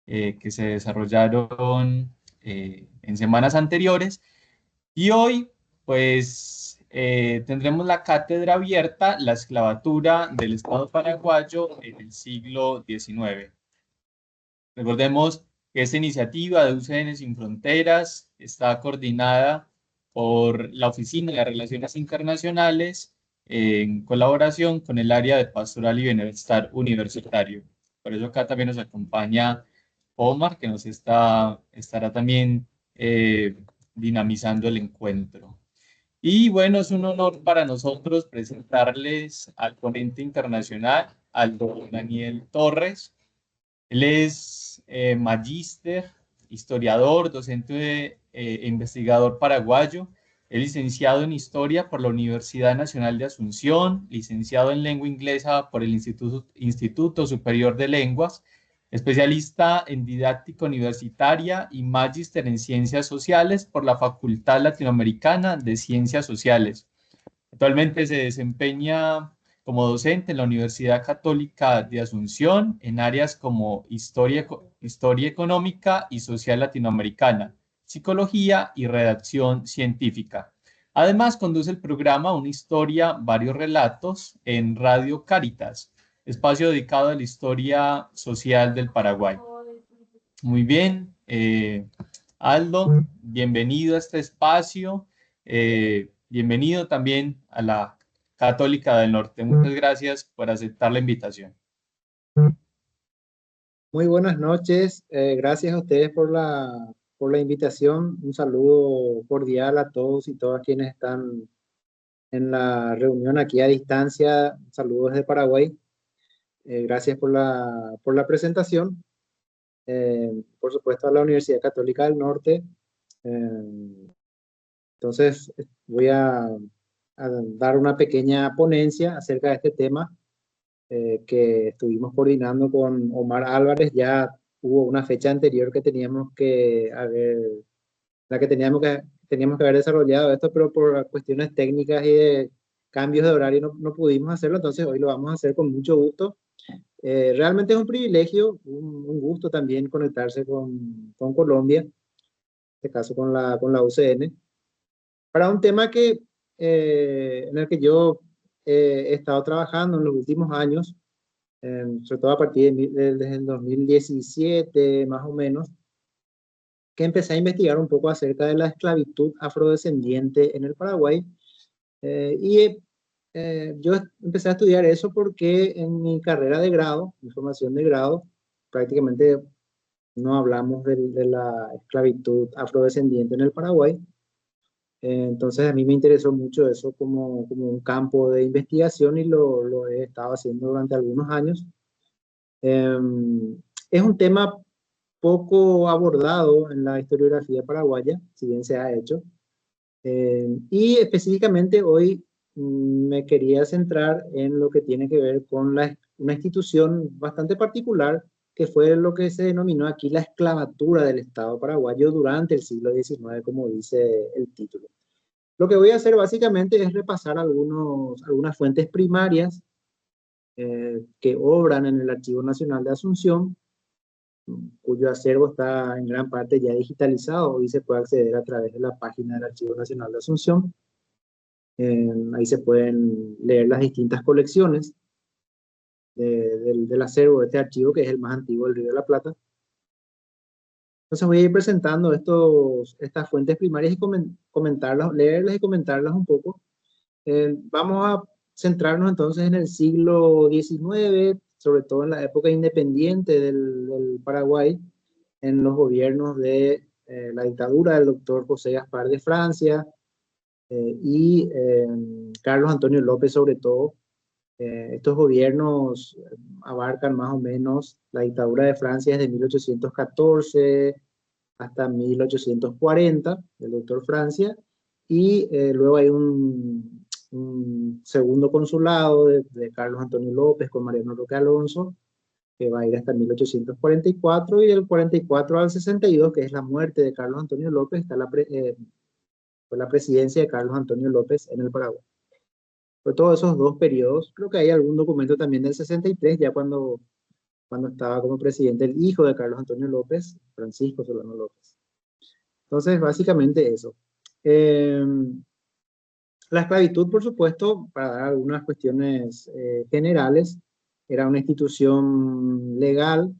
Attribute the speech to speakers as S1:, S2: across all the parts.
S1: que se desarrollaron en semanas anteriores. Y hoy, pues, tendremos la cátedra abierta, la esclavatura del Estado paraguayo en el siglo XIX. Recordemos que esta iniciativa de UCN Sin Fronteras está coordinada por la Oficina de Relaciones Internacionales en colaboración con el área de Pastoral y Bienestar Universitario. Por eso acá también nos acompaña Omar, que estará también dinamizando el encuentro. Y bueno, es un honor para nosotros presentarles al ponente internacional, al doctor Daniel Torres. Él es magíster, historiador, docente e investigador paraguayo. Es licenciado en Historia por la Universidad Nacional de Asunción, licenciado en Lengua Inglesa por el Instituto Superior de Lenguas, especialista en Didáctica Universitaria y magíster en Ciencias Sociales por la Facultad Latinoamericana de Ciencias Sociales. Actualmente se desempeña como docente en la Universidad Católica de Asunción en áreas como historia económica y social latinoamericana, psicología y redacción científica. Además, conduce el programa Una historia, varios relatos en Radio Cáritas, espacio dedicado a la historia social del Paraguay. Muy bien, Aldo, bienvenido a este espacio. Bienvenido también a la Católica del Norte. Muchas gracias por aceptar la invitación.
S2: Muy buenas noches, gracias a ustedes por la invitación. Un saludo cordial a todos y todas quienes están en la reunión aquí a distancia. Saludos desde Paraguay. Gracias por la presentación. Por supuesto a la Universidad Católica del Norte. Entonces voy a dar una pequeña ponencia acerca de este tema que estuvimos coordinando con Omar Álvarez. Ya hubo una fecha anterior que teníamos que haber, la que teníamos que haber desarrollado esto, pero por cuestiones técnicas y de cambios de horario no pudimos hacerlo, entonces hoy lo vamos a hacer con mucho gusto. Realmente es un privilegio, un gusto también conectarse con Colombia, en este caso con la UCN, para un tema en el que yo he estado trabajando en los últimos años, sobre todo a partir desde el 2017 más o menos, que empecé a investigar un poco acerca de la esclavitud afrodescendiente en el Paraguay. Yo empecé a estudiar eso porque en mi carrera de grado, mi formación de grado, prácticamente no hablamos de la esclavitud afrodescendiente en el Paraguay. Entonces a mí me interesó mucho eso como un campo de investigación y lo he estado haciendo durante algunos años. Es un tema poco abordado en la historiografía paraguaya, si bien se ha hecho. Y específicamente hoy me quería centrar en lo que tiene que ver con una institución bastante particular, que fue lo que se denominó aquí la esclavatura del Estado paraguayo durante el siglo XIX, como dice el título. Lo que voy a hacer básicamente es repasar algunas fuentes primarias que obran en el Archivo Nacional de Asunción, cuyo acervo está en gran parte ya digitalizado. Hoy se puede acceder a través de la página del Archivo Nacional de Asunción. Ahí se pueden leer las distintas colecciones del acervo de este archivo, que es el más antiguo del Río de la Plata. Entonces voy a ir presentando estas fuentes primarias y comentarlas, leerlas y comentarlas un poco. Vamos a centrarnos entonces en el siglo XIX, sobre todo en la época independiente del Paraguay, en los gobiernos de la dictadura del doctor José Gaspar de Francia y Carlos Antonio López sobre todo. Estos gobiernos abarcan más o menos la dictadura de Francia desde 1814 hasta 1840, del doctor Francia, y luego hay un segundo consulado de Carlos Antonio López con Mariano Roque Alonso, que va a ir hasta 1844, y del 44 al 62, que es la muerte de Carlos Antonio López, está fue la presidencia de Carlos Antonio López en el Paraguay. Por todos esos dos periodos, creo que hay algún documento también del 63, ya cuando estaba como presidente el hijo de Carlos Antonio López, Francisco Solano López. Entonces, básicamente eso. Eh, la esclavitud, por supuesto, para dar algunas cuestiones generales, era una institución legal.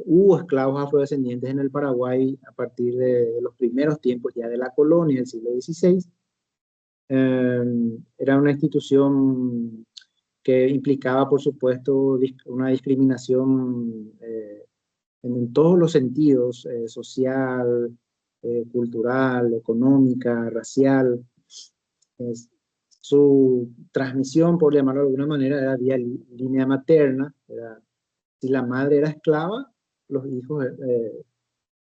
S2: Hubo esclavos afrodescendientes en el Paraguay a partir de los primeros tiempos ya de la colonia del siglo XVI. Era una institución que implicaba, por supuesto, una discriminación en todos los sentidos, social, cultural, económica, racial. Es- Su transmisión, por llamarlo de alguna manera, era vía línea materna. Si la madre era esclava, los hijos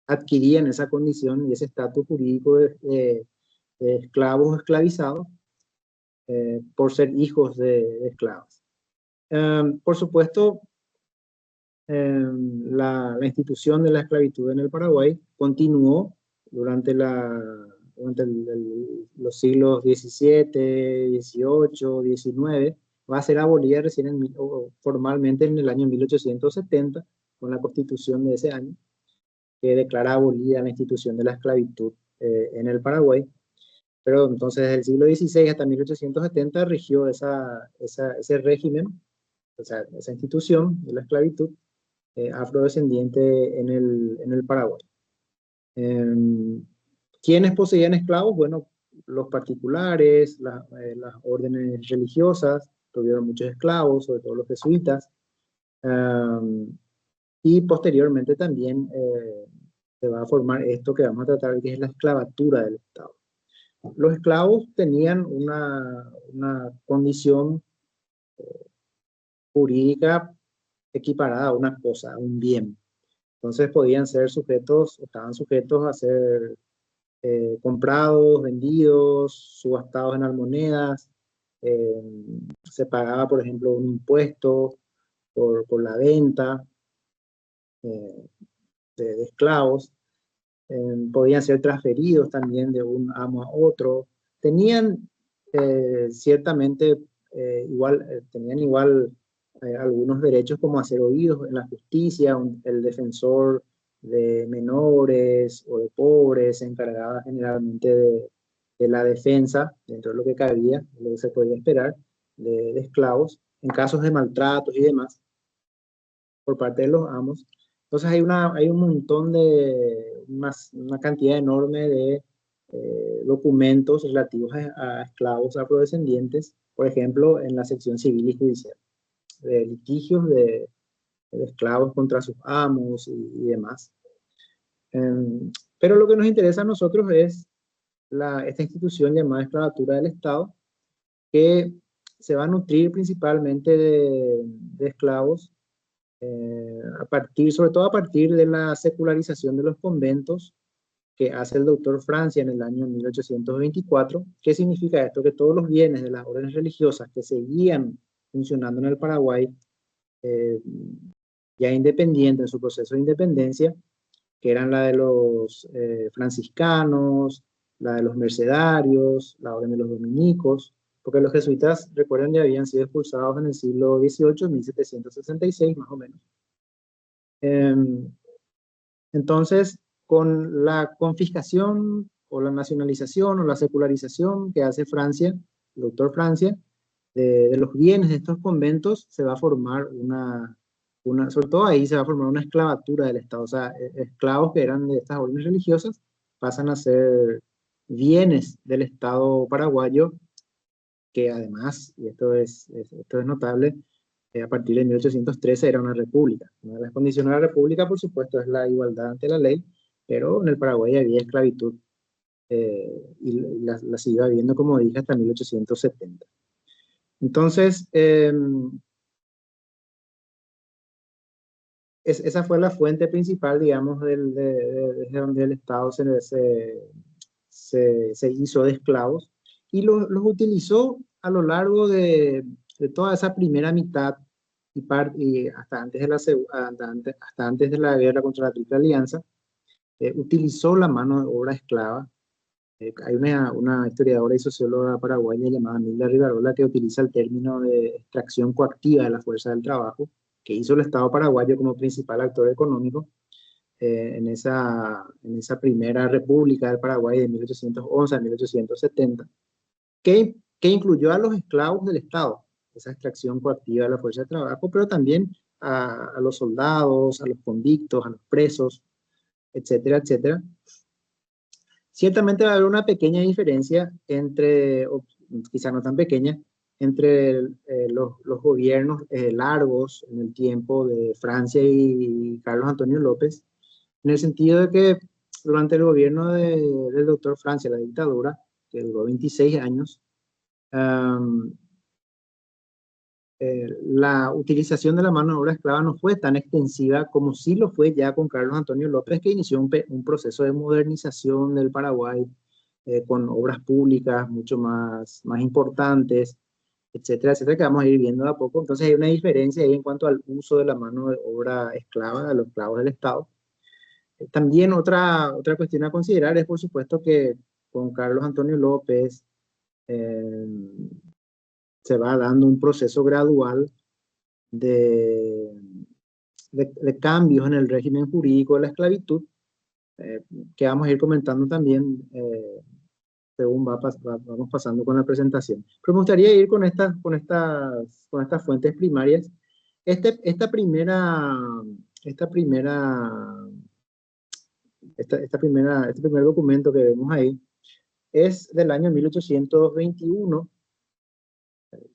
S2: adquirían esa condición y ese estatus jurídico de esclavos o esclavizados por ser hijos de esclavos. Por supuesto, la institución de la esclavitud en el Paraguay continuó durante, los siglos XVII, XVIII, XIX. Va a ser abolida recién formalmente en el año 1870, con la constitución de ese año, que declara abolida la institución de la esclavitud en el Paraguay. Pero entonces desde el siglo XVI hasta 1870 rigió ese régimen, o sea, esa institución de la esclavitud afrodescendiente en el Paraguay. ¿Quiénes poseían esclavos? Bueno, los particulares, las órdenes religiosas tuvieron muchos esclavos, sobre todo los jesuitas, y posteriormente también se va a formar esto que vamos a tratar, que es la esclavatura del Estado. Los esclavos tenían una condición jurídica equiparada a una cosa, a un bien. Entonces podían ser sujetos, estaban sujetos a ser comprados, vendidos, subastados en almonedas. eh, Se pagaba, por ejemplo, un impuesto por la venta eh, de esclavos. Podían ser transferidos también de un amo a otro. Tenían ciertamente tenían igual algunos derechos como a ser oídos en la justicia. El defensor de menores o de pobres se encargaba generalmente de la defensa, dentro de lo que cabía, de lo que se podía esperar, de esclavos, en casos de maltratos y demás, por parte de los amos. Entonces hay un montón una cantidad enorme de documentos relativos a esclavos afrodescendientes, por ejemplo, en la sección civil y judicial, de litigios de esclavos contra sus amos y demás. Pero lo que nos interesa a nosotros es esta institución llamada esclavatura del Estado, que se va a nutrir principalmente de esclavos sobre todo a partir de la secularización de los conventos que hace el doctor Francia en el año 1824. ¿Qué significa esto? Que todos los bienes de las órdenes religiosas que seguían funcionando en el Paraguay, eh, ya independiente en su proceso de independencia, que eran la de los franciscanos, la de los mercedarios, la orden de los dominicos, porque los jesuitas, recuerden, ya habían sido expulsados en el siglo XVIII, 1766 más o menos. Entonces, con la confiscación o la nacionalización o la secularización que hace Francia, el doctor Francia, de los bienes de estos conventos, se va a formar sobre todo ahí se va a formar una esclavatura del Estado. O sea, esclavos que eran de estas órdenes religiosas pasan a ser bienes del Estado paraguayo, que además, y esto es notable, a partir de 1813 era una república. Una de las condiciones de la república, por supuesto, es la igualdad ante la ley, pero en el Paraguay había esclavitud y la siguió habiendo, como dije, hasta 1870. Entonces, esa fue la fuente principal, digamos, desde donde el Estado se hizo de esclavos y los utilizó a lo largo de toda esa primera mitad y hasta hasta antes de la guerra contra la Triple Alianza. Utilizó la mano de obra esclava. Hay una historiadora y socióloga paraguaya llamada Milda Rivarola que utiliza el término de extracción coactiva de la fuerza del trabajo, que hizo el Estado paraguayo como principal actor económico en esa primera República del Paraguay de 1811 a 1870, que incluyó a los esclavos del Estado, esa extracción coactiva de la fuerza de trabajo, pero también a los soldados, a los convictos, a los presos, etcétera, etcétera. Ciertamente va a haber una pequeña diferencia entre, o quizá no tan pequeña, entre los gobiernos largos en el tiempo de Francia y Carlos Antonio López, en el sentido de que durante el gobierno del doctor Francia, la dictadura, que duró 26 años, la utilización de la mano de obra esclava no fue tan extensiva como sí lo fue ya con Carlos Antonio López, que inició un proceso de modernización del Paraguay con obras públicas mucho más importantes, etcétera, etcétera, que vamos a ir viendo de a poco. Entonces hay una diferencia ahí en cuanto al uso de la mano de obra esclava, de los esclavos del Estado. También otra cuestión a considerar es, por supuesto, que con Carlos Antonio López eh, se va dando un proceso gradual de, de cambios en el régimen jurídico de la esclavitud, que vamos a ir comentando también según vamos pasando con la presentación. Pero me gustaría ir con estas fuentes primarias. Esta primera, este primer documento que vemos ahí es del año 1821,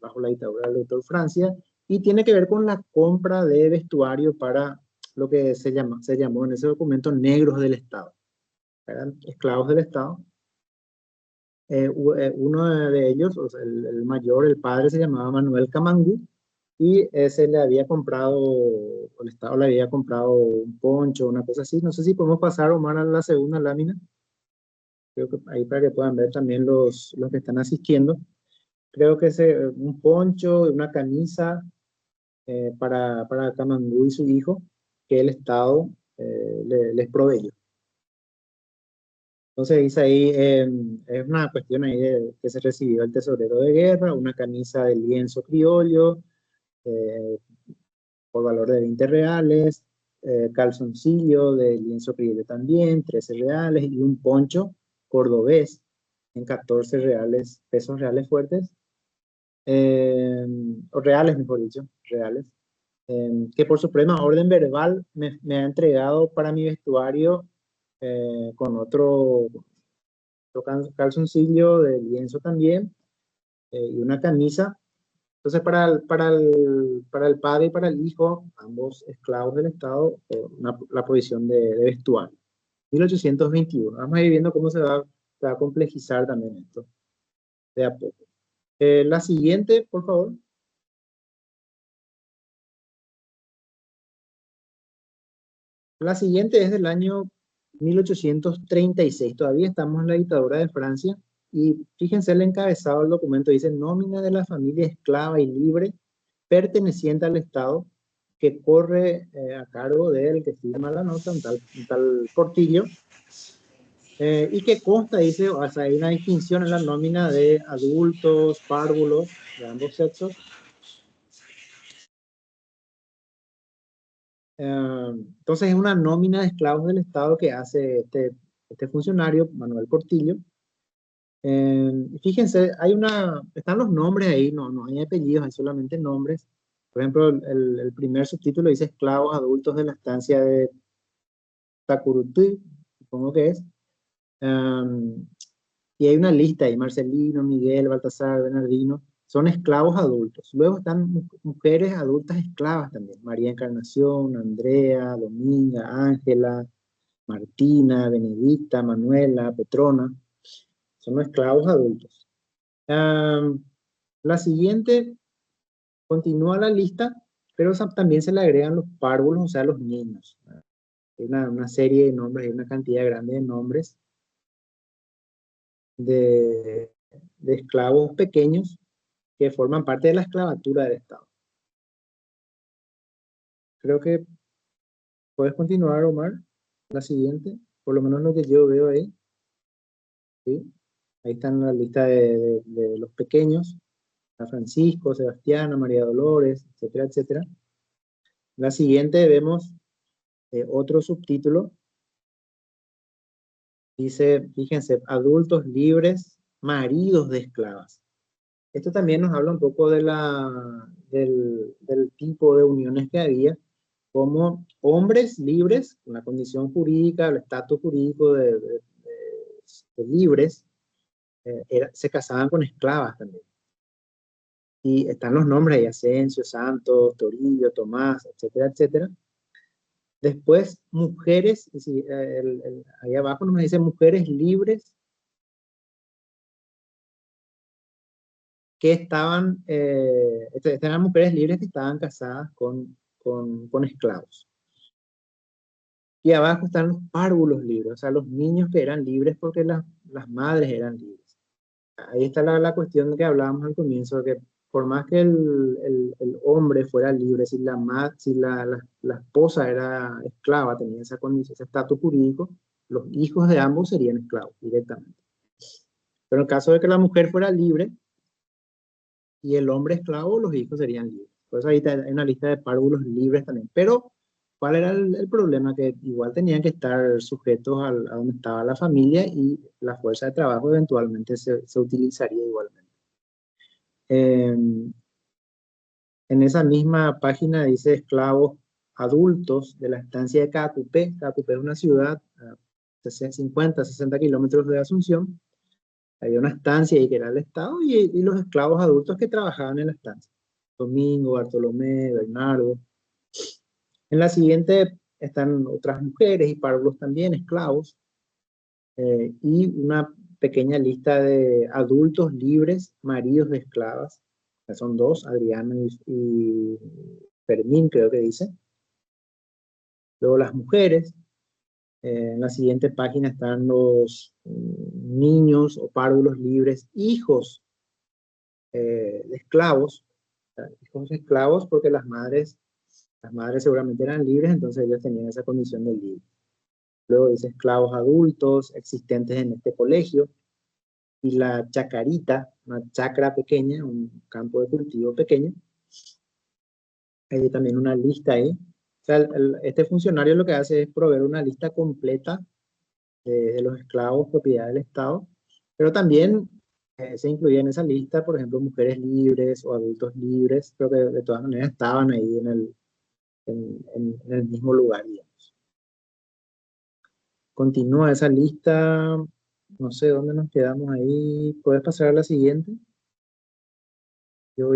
S2: bajo la dictadura del doctor Francia, y tiene que ver con la compra de vestuario para lo que se llamó en ese documento negros del Estado. Eran esclavos del Estado. Uno de ellos, o sea, el mayor, el padre, se llamaba Manuel Camangú, y ese le había comprado, el Estado le había comprado un poncho, una cosa así. No sé si podemos pasar, Omar, a la segunda lámina. Creo que ahí para que puedan ver también los que están asistiendo. Creo que es un poncho, una camisa para Camangú y su hijo, que el Estado les proveyó. Entonces dice ahí, es una cuestión ahí de que se recibió el tesorero de guerra, una camisa de lienzo criollo, eh, por valor de 20 reales, calzoncillo de lienzo criollo también, 13 reales, y un poncho cordobés en 14 reales, pesos reales fuertes, o reales, mejor dicho, reales, que por suprema orden verbal me ha entregado para mi vestuario con otro calzoncillo de lienzo también, y una camisa. Entonces, para el padre y para el hijo, ambos esclavos del Estado, la provisión de vestuario. 1821. Vamos a ir viendo cómo se va a complejizar también esto de a poco. La siguiente, por favor. La siguiente es del año 1836. Todavía estamos en la dictadura de Francia. Y fíjense el encabezado del documento. Dice: nómina de la familia esclava y libre perteneciente al Estado, que corre a cargo del que firma la nota, un tal Portillo, y que consta, dice, o sea, hay una distinción en la nómina de adultos, párvulos, de ambos sexos. Entonces es una nómina de esclavos del Estado que hace este funcionario, Manuel Portillo. Fíjense, están los nombres ahí, no hay apellidos, hay solamente nombres. Por ejemplo, el primer subtítulo dice esclavos adultos de la estancia de Tacurutí, supongo que es. Y hay una lista ahí: Marcelino, Miguel, Baltasar, Bernardino, son esclavos adultos. Luego están mujeres adultas esclavas también: María Encarnación, Andrea, Dominga, Ángela, Martina, Benedicta, Manuela, Petrona. Son los esclavos adultos. La siguiente continúa la lista, pero también se le agregan los párvulos, o sea, los niños. Hay una serie de nombres, hay una cantidad grande de nombres de, de esclavos pequeños que forman parte de la esclavatura del Estado. Creo que puedes continuar, Omar, la siguiente, por lo menos lo que yo veo ahí. ¿Sí? Ahí están la lista de los pequeños: a Francisco, Sebastián, María Dolores, etcétera, etcétera. La siguiente vemos otro subtítulo. Dice, fíjense, adultos libres, maridos de esclavas. Esto también nos habla un poco de del tipo de uniones que había, como hombres libres, una condición jurídica, el estatus jurídico de libres, se casaban con esclavas también. Y están los nombres ahí, Asensio, Santos, Torillo, Tomás, etcétera, etcétera. Después, mujeres, ahí abajo nos dice mujeres libres que estaban, estas eran mujeres libres que estaban casadas con esclavos. Y abajo están los párvulos libres, o sea, los niños que eran libres porque las madres eran libres. Ahí está la cuestión que hablábamos al comienzo, que por más que el hombre fuera libre, si la esposa era esclava, tenía esa condición, ese estatus jurídico, los hijos de ambos serían esclavos directamente. Pero en el caso de que la mujer fuera libre y el hombre esclavo, los hijos serían libres. Por eso ahí hay una lista de párvulos libres también. Pero, ¿cuál era el problema? Que igual tenían que estar sujetos a donde estaba la familia y la fuerza de trabajo eventualmente se utilizaría igualmente. En esa misma página dice esclavos adultos de la estancia de Cacupé. Cacupé es una ciudad a 50, 60 kilómetros de Asunción. Había una estancia ahí que era el Estado y los esclavos adultos que trabajaban en la estancia. Domingo, Bartolomé, Bernardo. En la siguiente están otras mujeres y párvulos también, esclavos, y una pequeña lista de adultos libres, maridos de esclavas. Son dos, Adriana y Fermín, creo que dice. Luego las mujeres. En la siguiente página están los niños o párvulos libres, hijos de esclavos, hijos de esclavos porque las madres seguramente eran libres, entonces ellos tenían esa condición de libre. Luego dice esclavos adultos existentes en este colegio, y la chacarita, una chacra pequeña, un campo de cultivo pequeño. Hay también una lista ahí. O sea, este funcionario lo que hace es proveer una lista completa de los esclavos propiedad del Estado, pero también se incluía en esa lista, por ejemplo, mujeres libres o adultos libres, pero que de todas maneras estaban ahí en el mismo lugar, digamos. Continúa esa lista, no sé dónde nos quedamos ahí. ¿Puedes pasar a la siguiente? Yo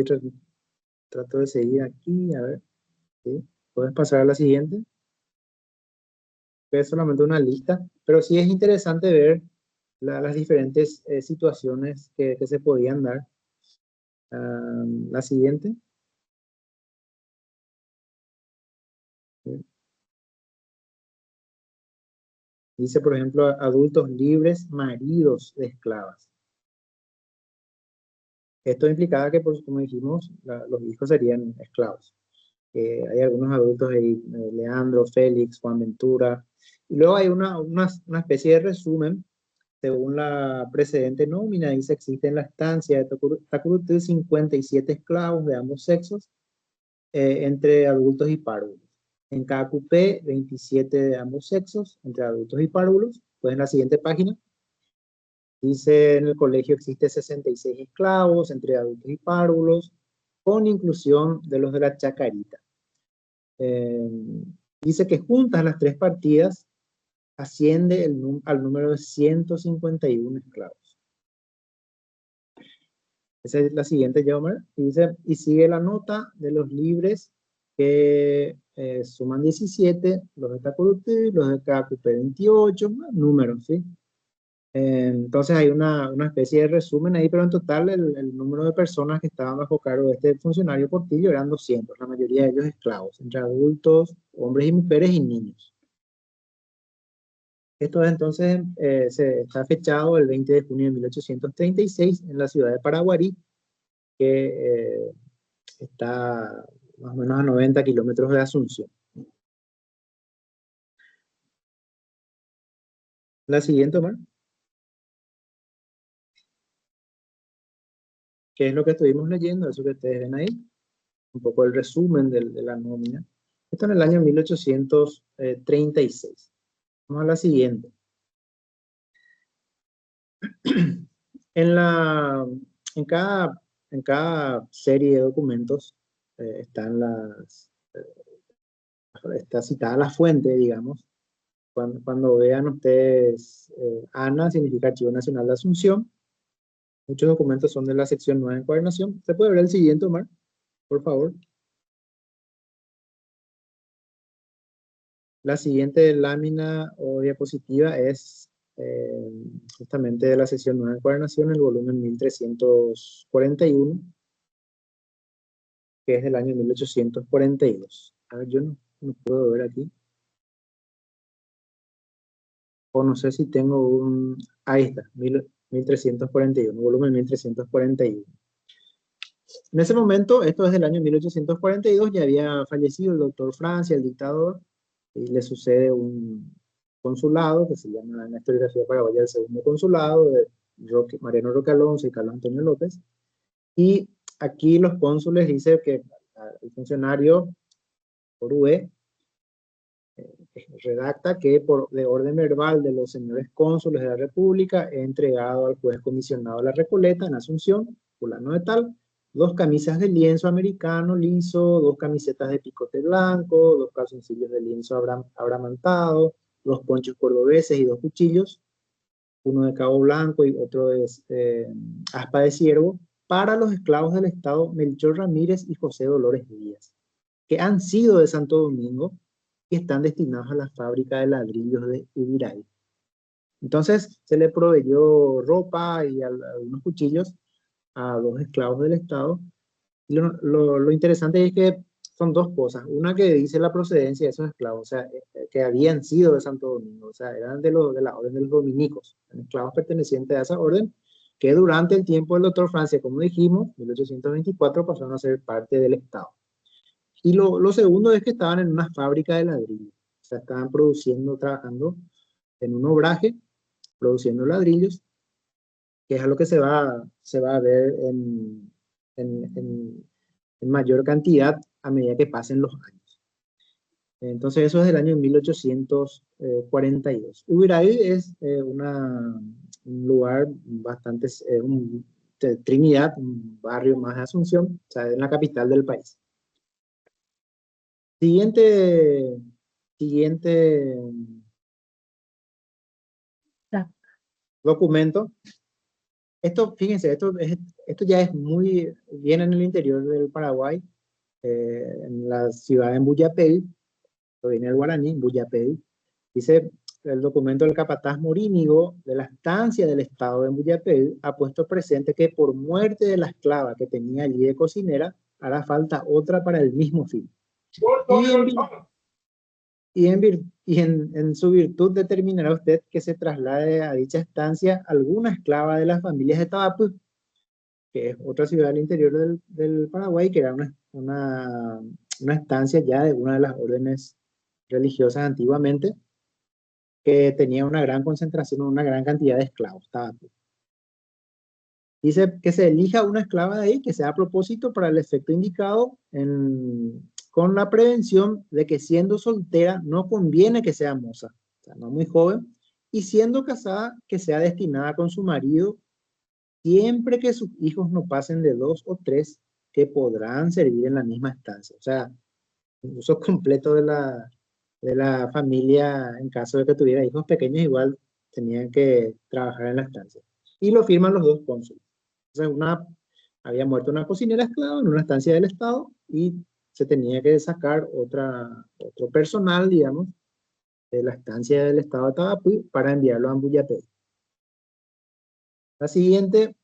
S2: trato de seguir aquí, a ver. ¿Sí? ¿Puedes pasar a la siguiente? Es solamente una lista, pero sí es interesante ver las diferentes situaciones que se podían dar. La siguiente. Dice, por ejemplo, adultos libres, maridos de esclavas. Esto implicaba que, pues, como dijimos, los hijos serían esclavos. Hay algunos adultos ahí, Leandro, Félix, Juan Ventura. Y luego hay una especie de resumen, según la precedente nómina, dice existe en la estancia de Tacurutí 57 esclavos de ambos sexos, entre adultos y párvulos. En Cacupé, 27 de ambos sexos, entre adultos y párvulos. Pues en la siguiente página dice, en el colegio existe 66 esclavos entre adultos y párvulos, con inclusión de los de la chacarita. Eh, dice que juntas las tres partidas asciende al número de 151 esclavos. Esa es la siguiente, Yomer. Dice, y sigue la nota de los libres que suman 17, los de Tacurutí, los de Cacupé 28, números, ¿sí? Entonces hay una especie de resumen ahí, pero en total el número de personas que estaban bajo cargo de este funcionario Portillo eran 200, la mayoría de ellos esclavos, entre adultos, hombres y mujeres y niños. Esto entonces está fechado el 20 de junio de 1836 en la ciudad de Paraguarí, que está más o menos a 90 kilómetros de Asunción. La siguiente, Omar, que es lo que estuvimos leyendo, eso que ustedes ven ahí, un poco el resumen de la nómina. Esto en el año 1836. Vamos a la siguiente. En, la, en cada serie de documentos están está citada la fuente, digamos. Cuando vean ustedes, ANA significa Archivo Nacional de Asunción. Muchos documentos son de la sección 9 de encuadernación. ¿Se puede ver el siguiente, Omar? Por favor. La siguiente lámina o diapositiva es justamente de la sección 9 de encuadernación, el volumen 1341, que es del año 1842. A ver, yo no puedo ver aquí. O no sé si tengo un... Ahí está, 1341, volumen 1341. En ese momento, esto es del año 1842, ya había fallecido el doctor Francia, el dictador, y le sucede un consulado que se llama en la historiografía paraguaya el segundo consulado de Mariano Roque Alonso y Carlos Antonio López. Y aquí los cónsules dicen que el funcionario Orue redacta que de orden verbal de los señores cónsules de la República he entregado al juez comisionado de la Recoleta en Asunción, fulano de tal, 2 camisas de lienzo americano liso, 2 camisetas de picote blanco, 2 calzoncillos de lienzo abramantado, 2 ponchos cordobeses y 2 cuchillos, uno de cabo blanco y otro de aspa de ciervo, para los esclavos del Estado Melchor Ramírez y José Dolores Díaz, que han sido de Santo Domingo y están destinados a la fábrica de ladrillos de Ibiray. Entonces se le proveyó ropa y algunos cuchillos a 2 esclavos del Estado. Y lo interesante es que son 2 cosas. Una que dice la procedencia de esos esclavos, o sea, que habían sido de Santo Domingo, o sea, eran de la orden de los dominicos, esclavos pertenecientes a esa orden, que durante el tiempo del doctor Francia, como dijimos, 1824, pasaron a ser parte del Estado. Y lo segundo es que estaban en una fábrica de ladrillos, o sea, estaban produciendo, trabajando en un obraje, produciendo ladrillos, que es algo que se va a ver en mayor cantidad a medida que pasen los años. Entonces eso es del año 1842. Ubiraí es un lugar bastante, Trinidad, un barrio más de Asunción, o sea, en la capital del país. Siguiente documento. Esto, fíjense, esto ya es muy bien en el interior del Paraguay, en la ciudad de Mbuyapell, viene el guaraní, Mbuyapell. Dice el documento del capataz Morínigo de la estancia del estado de Mbuyapell ha puesto presente que por muerte de la esclava que tenía allí de cocinera, hará falta otra para el mismo fin. En su virtud determinará usted que se traslade a dicha estancia alguna esclava de las familias de Tabapú, que es otra ciudad del interior del Paraguay, que era una estancia ya de una de las órdenes religiosas antiguamente, que tenía una gran concentración, una gran cantidad de esclavos. Tabapú. Dice que se elija una esclava de ahí que sea a propósito para el efecto indicado con la prevención de que siendo soltera no conviene que sea moza, o sea, no muy joven, y siendo casada que sea destinada con su marido, siempre que sus hijos no pasen de 2 o 3 que podrán servir en la misma estancia. O sea, un uso completo de la familia en caso de que tuviera hijos pequeños, igual tenían que trabajar en la estancia. Y lo firman los 2 cónsules. O sea, había muerto una cocinera esclava en una estancia del Estado y se tenía que sacar otro personal, digamos, de la estancia del Estado de Tabapú para enviarlo a Mbuyapell. La siguiente,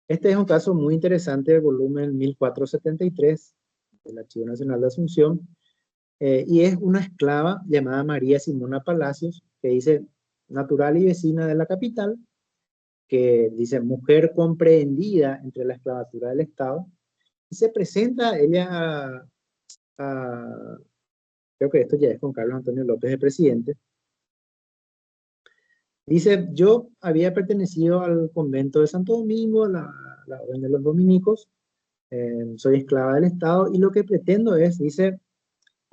S2: este es un caso muy interesante del volumen 1473 del Archivo Nacional de Asunción, y es una esclava llamada María Simona Palacios, que dice, natural y vecina de la capital, que dice, mujer comprehendida entre la esclavatura del Estado, y se presenta ella creo que esto ya es con Carlos Antonio López, el presidente. Dice, yo había pertenecido al convento de Santo Domingo, la orden de los dominicos, soy esclava del Estado, y lo que pretendo es, dice,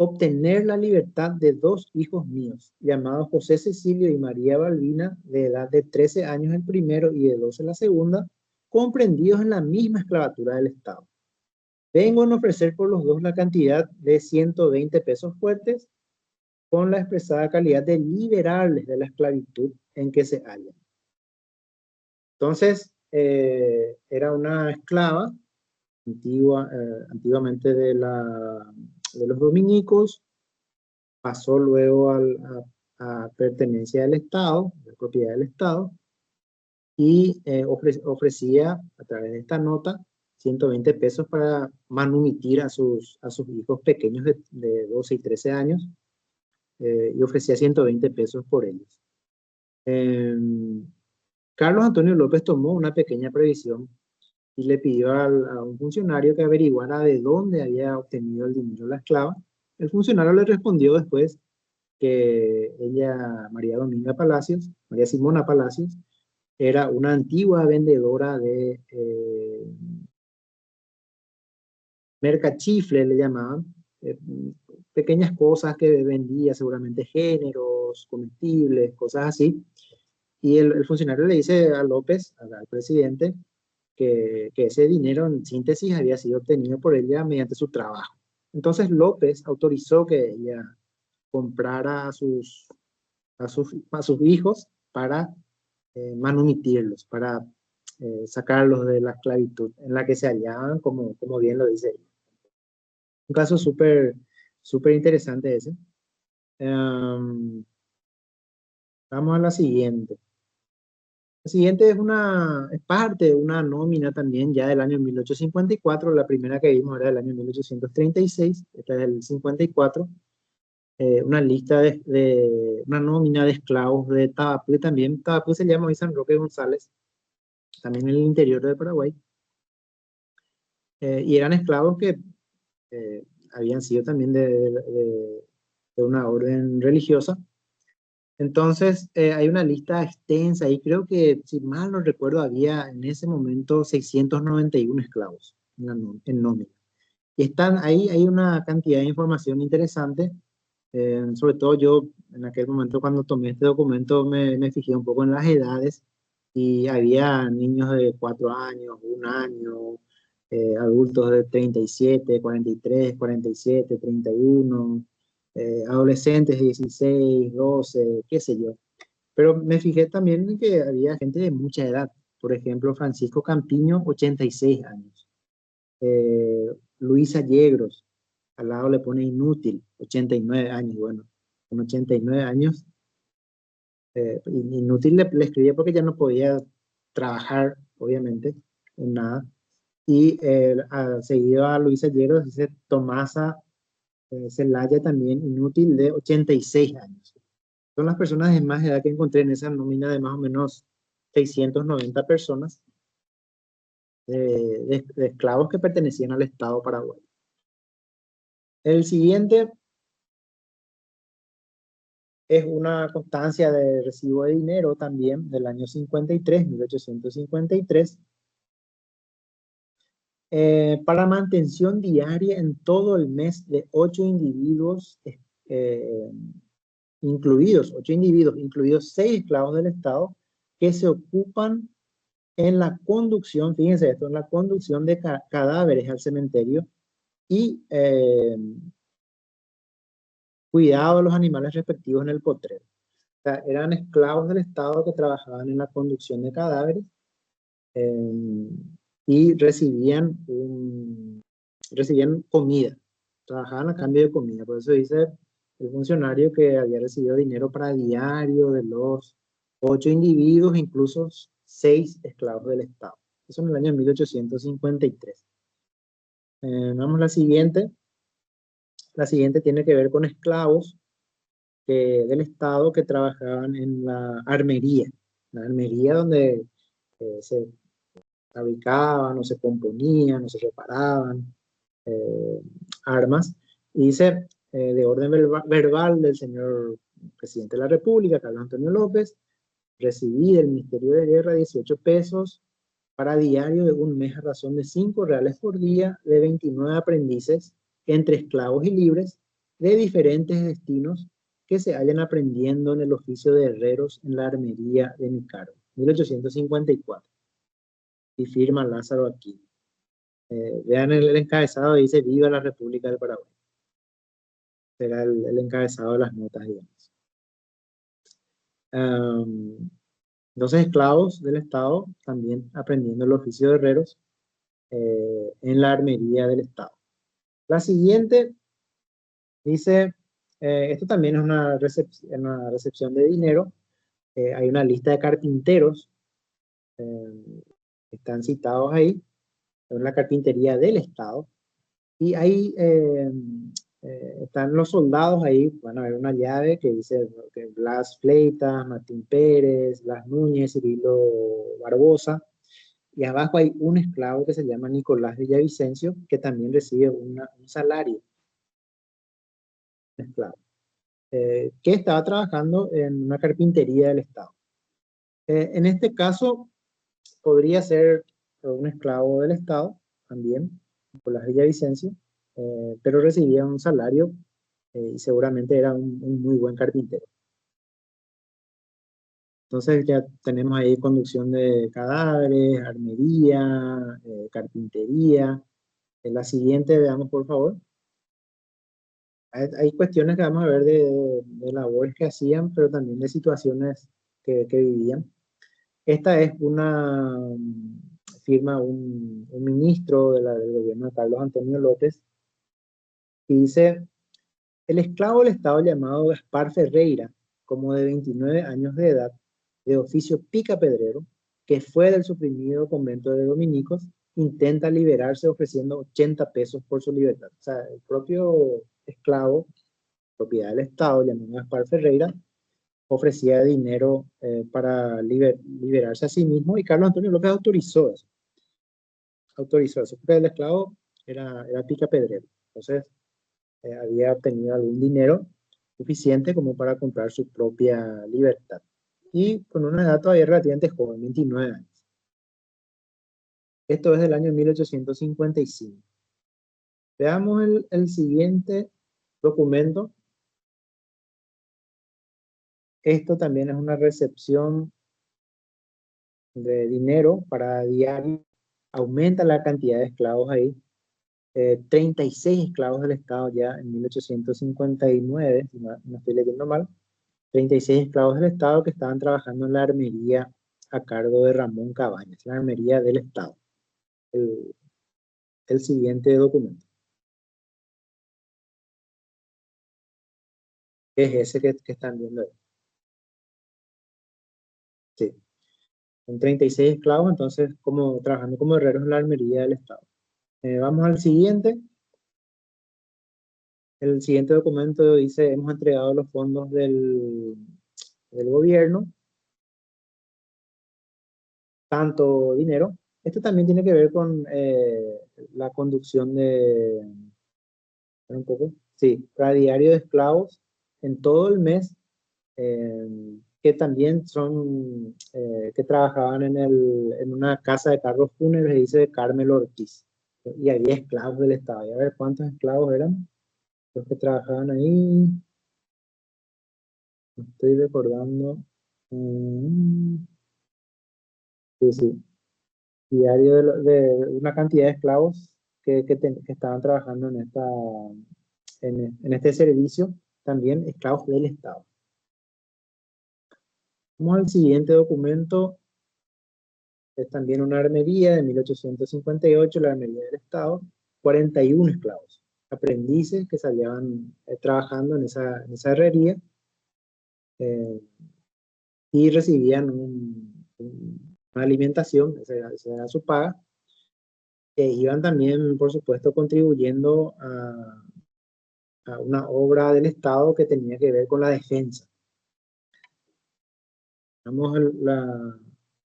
S2: obtener la libertad de dos hijos míos, llamados José Cecilio y María Balbina, de edad de 13 años el primero y de 12 la segunda, comprendidos en la misma esclavatura del Estado. Vengo a ofrecer por los dos la cantidad de 120 pesos fuertes, con la expresada calidad de liberarles de la esclavitud en que se hallan. Entonces, era una esclava antiguamente de los dominicos, pasó luego a pertenencia del Estado, de propiedad del Estado, y ofrecía a través de esta nota 120 pesos para manumitir a sus hijos pequeños de 12 y 13 años, y ofrecía 120 pesos por ellos. Carlos Antonio López tomó una pequeña previsión y le pidió a un funcionario que averiguara de dónde había obtenido el dinero la esclava. El funcionario le respondió después que ella, María Simona Palacios, era una antigua vendedora de mercachifle, le llamaban, pequeñas cosas que vendía, seguramente géneros, comestibles, cosas así. Y el funcionario le dice a López, al presidente, que ese dinero en síntesis había sido obtenido por ella mediante su trabajo. Entonces López autorizó que ella comprara a sus hijos para manumitirlos, para sacarlos de la esclavitud en la que se hallaban, como bien lo dice ella. Un caso súper interesante ese. Vamos a la siguiente. La siguiente es parte de una nómina también ya del año 1854. La primera que vimos era del año 1836. Esta es del 54. Una lista una nómina de esclavos de Tavapué también. Tavapué se llama hoy San Roque González, también en el interior de Paraguay. Y eran esclavos que habían sido también de una orden religiosa. Entonces, hay una lista extensa y creo que, si mal no recuerdo, había en ese momento 691 esclavos en nómina. Y están ahí, hay una cantidad de información interesante. Sobre todo yo, en aquel momento cuando tomé este documento, me fijé un poco en las edades y había niños de 4 años, 1 año, adultos de 37, 43, 47, 31, adolescentes de 16, 12, qué sé yo. Pero me fijé también en que había gente de mucha edad. Por ejemplo, Francisco Campiño, 86 años. Luisa Yegros, al lado le pone inútil, 89 años. Bueno, con 89 años, inútil le escribía porque ya no podía trabajar, obviamente, en nada. Y seguido a Luisa Yegros, dice Tomasa Celaya, también inútil, de 86 años. Son las personas de más edad que encontré en esa nómina de más o menos 690 personas de esclavos que pertenecían al Estado paraguayo. El siguiente es una constancia de recibo de dinero también del año 53, 1853, para mantención diaria en todo el mes de 8 individuos incluidos 6 esclavos del Estado que se ocupan en la conducción, fíjense esto, en la conducción de cadáveres al cementerio y cuidado de los animales respectivos en el potrero. O sea, eran esclavos del Estado que trabajaban en la conducción de cadáveres y recibían comida, trabajaban a cambio de comida. Por eso dice el funcionario que había recibido dinero para diario de los 8 individuos, incluso 6 esclavos del Estado. Eso en el año 1853. Vamos a la siguiente. La siguiente tiene que ver con esclavos del Estado que trabajaban en la armería donde se fabricaban o se componían o se reparaban armas. Y dice, de orden verbal del señor presidente de la República, Carlos Antonio López, recibí del Ministerio de Guerra 18 pesos para diario de un mes a razón de 5 reales por día de 29 aprendices entre esclavos y libres, de diferentes destinos que se hallan aprendiendo en el oficio de herreros en la armería de mi cargo, 1854. Y firma Lázaro aquí. Vean el encabezado, dice Viva la República del Paraguay. Será el encabezado de las notas, digamos. 12 esclavos del Estado también aprendiendo el oficio de herreros en la armería del Estado. La siguiente dice, esto también es una recepción de dinero. Hay una lista de carpinteros que están citados ahí, en la carpintería del Estado. Y ahí están los soldados ahí, van a ver una llave que dice que Blas Fleitas, Martín Pérez, Blas Núñez, Cirilo Barbosa, y abajo hay un esclavo que se llama Nicolás Villavicencio, que también recibe un salario, un esclavo, que estaba trabajando en una carpintería del Estado. En este caso, podría ser un esclavo del Estado también, Nicolás Villavicencio, pero recibía un salario y seguramente era un muy buen carpintero. Entonces ya tenemos ahí conducción de cadáveres, armería, carpintería. En la siguiente, veamos por favor. Hay cuestiones que vamos a ver de labores que hacían, pero también de situaciones que vivían. Esta es una firma un ministro del gobierno de Carlos Antonio López, y dice: el esclavo del Estado llamado Gaspar Ferreira, como de 29 años de edad, de oficio picapedrero, que fue del suprimido convento de dominicos, intenta liberarse ofreciendo 80 pesos por su libertad. O sea, el propio esclavo, propiedad del Estado, llamado Gaspar Ferreira, ofrecía dinero para liberarse a sí mismo, y Carlos Antonio López autorizó eso. Porque el esclavo era picapedrero. Entonces, había obtenido algún dinero suficiente como para comprar su propia libertad. Y con una edad todavía relativamente joven, 29 años. Esto es del año 1855. Veamos el siguiente documento. Esto también es una recepción de dinero para diario. Aumenta la cantidad de esclavos ahí. 36 esclavos del Estado ya en 1859, si no estoy leyendo mal. 36 esclavos del Estado que estaban trabajando en la armería a cargo de Ramón Cabañas, la armería del Estado. El siguiente documento es ese que están viendo ahí. Sí. Son 36 esclavos, entonces, trabajando como herreros en la armería del Estado. Vamos al siguiente. El siguiente documento dice: hemos entregado los fondos del gobierno, tanto dinero. Esto también tiene que ver con la conducción de, un poco, sí, radiario de esclavos en todo el mes, que también son, que trabajaban en una casa de carros fúnebres, dice de Carmelo Ortiz. Y había esclavos del Estado. Y a ver cuántos esclavos eran los que trabajaban ahí. Estoy recordando. Sí, sí. Diario de una cantidad de esclavos que estaban trabajando en este servicio, también esclavos del Estado. Vamos al siguiente documento. Es también una armería de 1858, la armería del Estado. 41 esclavos, aprendices que salían trabajando en esa herrería, eh, y recibían una alimentación, esa era su paga. Iban también, por supuesto, contribuyendo a una obra del Estado que tenía que ver con la defensa. Vamos a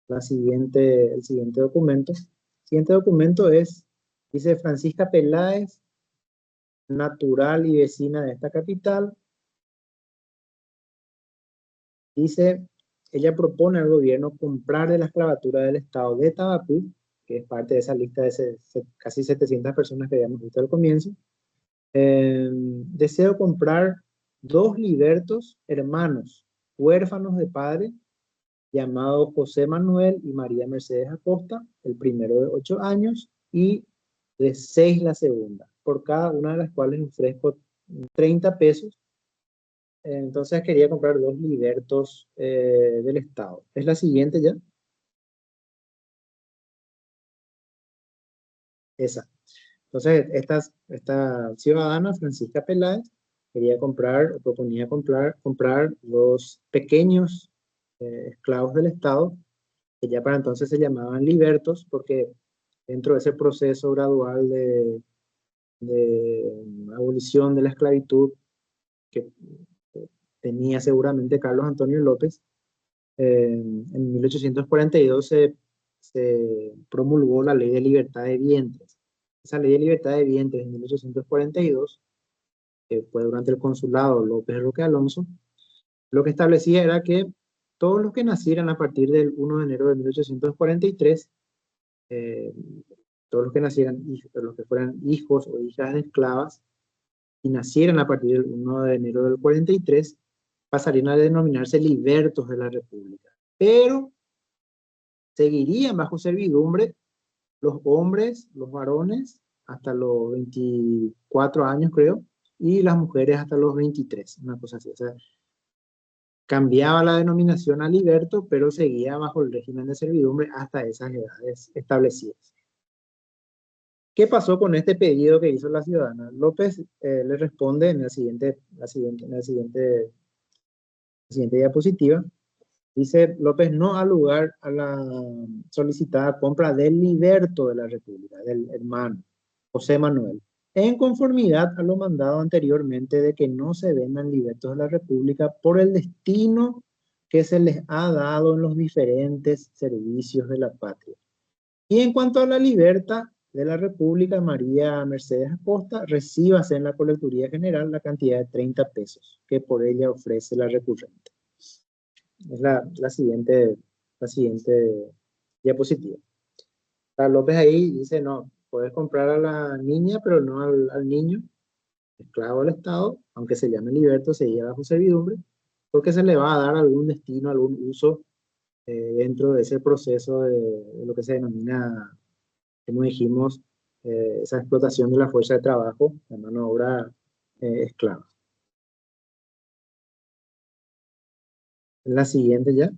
S2: el siguiente documento. El siguiente documento dice: Francisca Peláez, natural y vecina de esta capital. Dice, ella propone al gobierno comprarle la esclavatura del Estado de Tabapú, que es parte de esa lista de casi 700 personas que habíamos visto al comienzo, Deseo comprar 2 libertos hermanos, huérfanos de padre, llamados José Manuel y María Mercedes Acosta, el primero de 8 años y de 6 la segunda, por cada una de las cuales ofrezco 30 pesos. Entonces quería comprar 2 libertos del Estado. Es la siguiente ya, esa. Entonces, esta ciudadana, Francisca Peláez, quería comprar, o proponía comprar 2 pequeños esclavos del Estado, que ya para entonces se llamaban libertos, porque dentro de ese proceso gradual de abolición de la esclavitud que tenía seguramente Carlos Antonio López, en 1842 se promulgó la Ley de Libertad de Vientres. Esa Ley de Libertad de Vientres en 1842, que fue durante el consulado López Roque Alonso, lo que establecía era que todos los que nacieran a partir del 1 de enero de 1843, eh, todos los que nacieran, los que fueran hijos o hijas de esclavas y nacieran a partir del 1 de enero del 43, pasarían a denominarse libertos de la República. Pero seguirían bajo servidumbre los hombres, los varones, hasta los 24 años, creo, y las mujeres hasta los 23, una cosa así. O sea, cambiaba la denominación a liberto, pero seguía bajo el régimen de servidumbre hasta esas edades establecidas. ¿Qué pasó con este pedido que hizo la ciudadana? López le responde en la siguiente diapositiva. Dice López no al lugar a la solicitada compra del liberto de la República, del hermano José Manuel, en conformidad a lo mandado anteriormente de que no se vendan libertos de la República por el destino que se les ha dado en los diferentes servicios de la patria. Y en cuanto a la libertad de la República, María Mercedes Acosta, recíbase en la colecturía general la cantidad de 30 pesos que por ella ofrece la recurrente. Es la siguiente diapositiva. López ahí dice, no, puedes comprar a la niña, pero no al niño, esclavo del Estado, aunque se llame liberto, se lleva bajo servidumbre, porque se le va a dar algún destino, algún uso dentro de ese proceso de lo que se denomina, como dijimos, esa explotación de la fuerza de trabajo, la mano de obra esclava. La siguiente ya.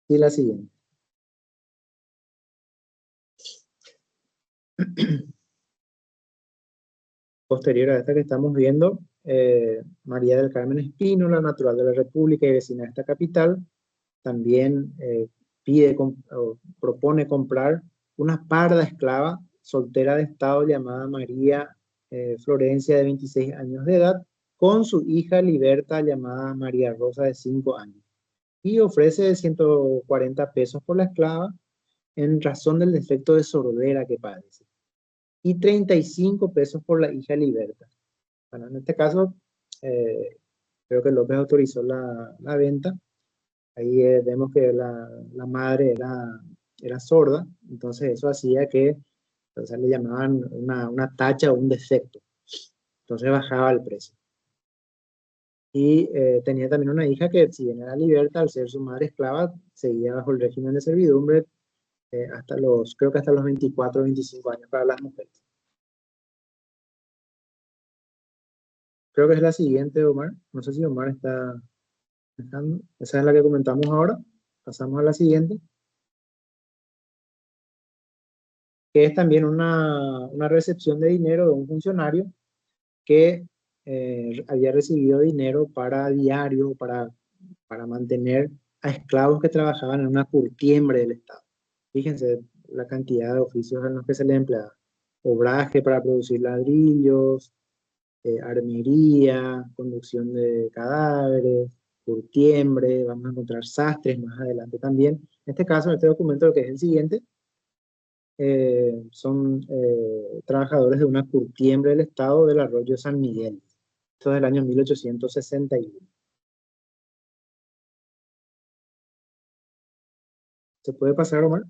S2: Y la siguiente. Posterior a esta que estamos viendo, María del Carmen Espino, la natural de la República y vecina de esta capital, también propone comprar una parda esclava soltera de Estado llamada María Florencia, de 26 años de edad, con su hija Liberta, llamada María Rosa, de 5 años. Y ofrece 140 pesos por la esclava en razón del defecto de sordera que padece. Y 35 pesos por la hija Liberta. Bueno, en este caso, eh, creo que López autorizó la venta. Ahí vemos que la madre era sorda, entonces eso hacía que, o sea, le llamaban una tacha o un defecto. Entonces bajaba el precio. Y tenía también una hija que, si bien era liberta, al ser su madre esclava, seguía bajo el régimen de servidumbre creo que hasta los 24 o 25 años para las mujeres. Creo que es la siguiente, Omar. No sé si Omar está dejando. Esa es la que comentamos ahora. Pasamos a la siguiente, que es también una recepción de dinero de un funcionario que había recibido dinero para diario, para mantener a esclavos que trabajaban en una curtiembre del Estado. Fíjense la cantidad de oficios en los que se les empleaba. Obraje para producir ladrillos, armería, conducción de cadáveres, curtiembre, vamos a encontrar sastres más adelante también. En este caso, en este documento, lo que es el siguiente, son trabajadores de una curtiembre del Estado del Arroyo San Miguel. Esto es del año 1861. ¿Se puede pasar, Omar?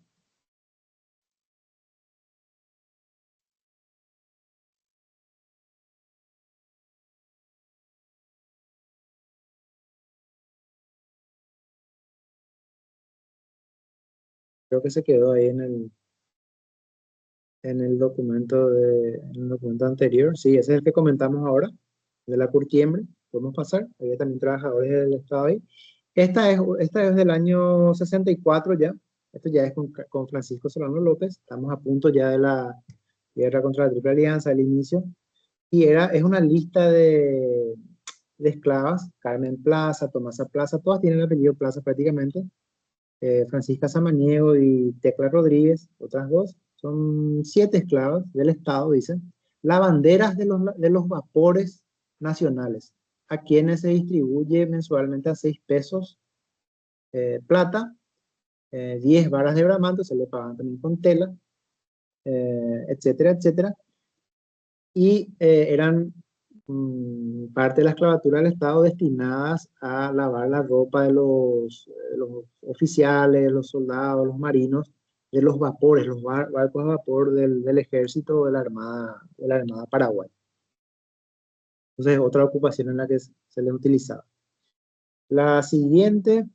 S2: Creo que se quedó ahí en el documento anterior. Sí, ese es el que comentamos ahora, de la curtiembre. Podemos pasar. Había también trabajadores del Estado ahí. Esta es del año 64 ya. Esto ya es con Francisco Solano López. Estamos a punto ya de la guerra contra la Triple Alianza, el inicio. Y es una lista de esclavas. Carmen Plaza, Tomasa Plaza, todas tienen el apellido Plaza prácticamente. Francisca Samaniego y Tecla Rodríguez, otras dos. Son 7 esclavas del Estado, dicen. Lavanderas de los vapores nacionales, a quienes se distribuye mensualmente a 6 pesos plata, 10 varas de bramante, se le pagan también con tela, etcétera, etcétera. Y eran parte de la esclavatura del Estado destinadas a lavar la ropa de los oficiales, los soldados, los marinos, de los vapores, los barcos de vapor del ejército o de la Armada Paraguay. Entonces, otra ocupación en la que se les utilizaba. La siguiente,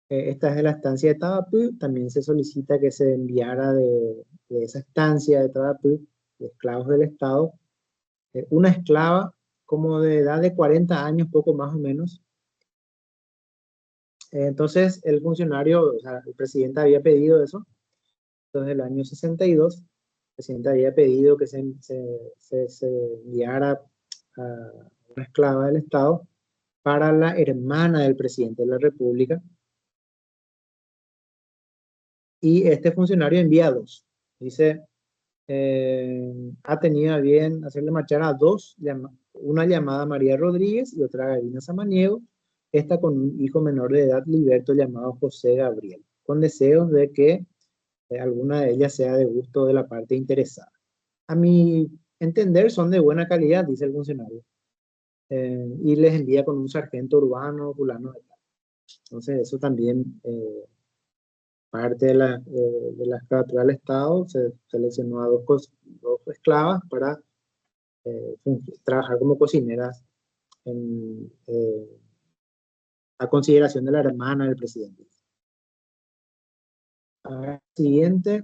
S2: esta es de la estancia de Tabapú. También se solicita que se enviara de esa estancia de Tabapú, de esclavos del Estado, una esclava como de edad de 40 años, poco más o menos. Entonces, el funcionario, o sea, el presidente había pedido eso. Entonces, el año 62, el presidente había pedido que se enviara a una esclava del Estado para la hermana del presidente de la República. Y este funcionario envía 2. Dice, ha tenido a bien hacerle marchar a 2, una llamada María Rodríguez y otra Gavina Samaniego, esta con un hijo menor de edad, Liberto, llamado José Gabriel, con deseos de que alguna de ellas sea de gusto de la parte interesada. A mi entender son de buena calidad, dice el funcionario, y les envía con un sargento urbano, fulano de tal. Entonces eso también parte de la esclavatura del Estado, se seleccionó a dos esclavas para trabajar como cocineras a consideración de la hermana del presidente. Siguiente,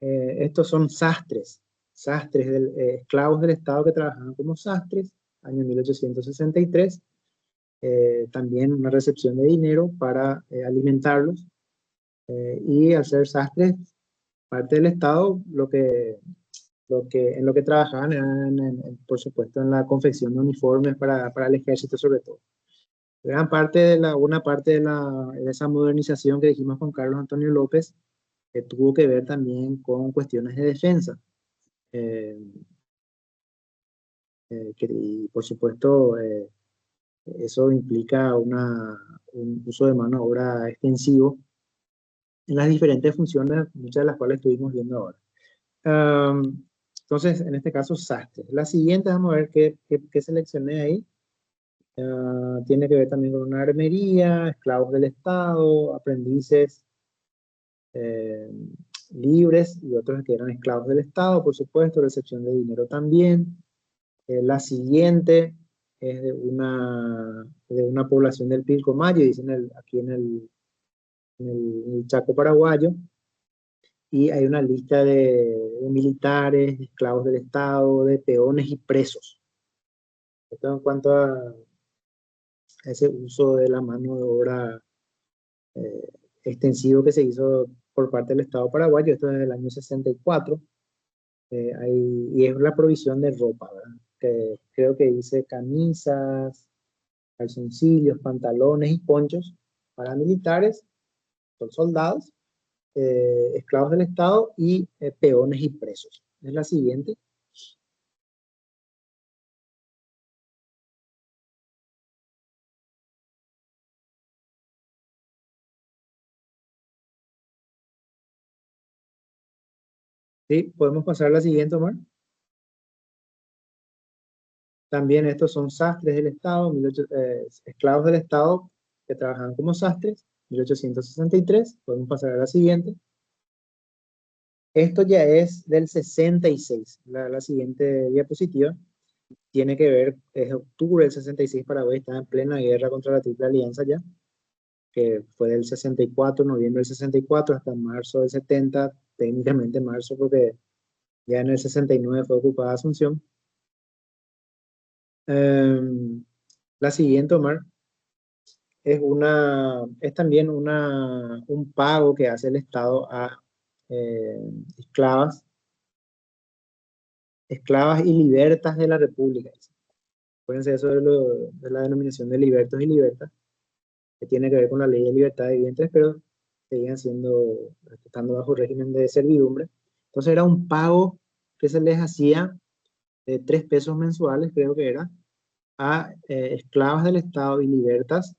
S2: estos son sastres, esclavos del Estado que trabajaban como sastres, año 1863, también una recepción de dinero para alimentarlos, y al ser sastres, parte del Estado, en lo que trabajaban eran, por supuesto, en la confección de uniformes para el ejército sobre todo. Una parte de esa modernización que dijimos con Carlos Antonio López, que tuvo que ver también con cuestiones de defensa. Y por supuesto, eso implica un uso de mano de obra extensivo en las diferentes funciones, muchas de las cuales estuvimos viendo ahora. Entonces, en este caso, sastre. La siguiente, vamos a ver qué seleccioné ahí. Tiene que ver también con una armería, esclavos del Estado, aprendices libres y otros que eran esclavos del Estado, por supuesto, recepción de dinero también. La siguiente es de una población del Pilcomayo, dicen aquí en el Chaco paraguayo, y hay una lista de militares, de esclavos del Estado, de peones y presos. Esto en cuanto a ese uso de la mano de obra extensivo que se hizo por parte del Estado paraguayo, esto es del año 64, y es la provisión de ropa, ¿verdad? Que creo que dice camisas, calzoncillos, pantalones y ponchos para militares, son soldados, esclavos del Estado y peones y presos. Es la siguiente. Sí, podemos pasar a la siguiente, Omar. También estos son sastres del Estado, esclavos del Estado que trabajaban como sastres, 1863. Podemos pasar a la siguiente. Esto ya es del 66. La siguiente diapositiva tiene que ver, es octubre del 66, Paraguay estaba en plena guerra contra la Triple Alianza ya. que fue del 64, noviembre del 64 hasta marzo del 70, técnicamente marzo porque ya en el 69 fue ocupada Asunción. La siguiente, Omar, es también un pago que hace el Estado a eh, esclavas, esclavas y libertas de la República. Acuérdense eso de la denominación de libertos y libertas, que tiene que ver con la ley de libertad de vientres, pero seguían estando bajo régimen de servidumbre. Entonces era un pago que se les hacía de 3 pesos mensuales, creo que era, a esclavas del Estado y libertas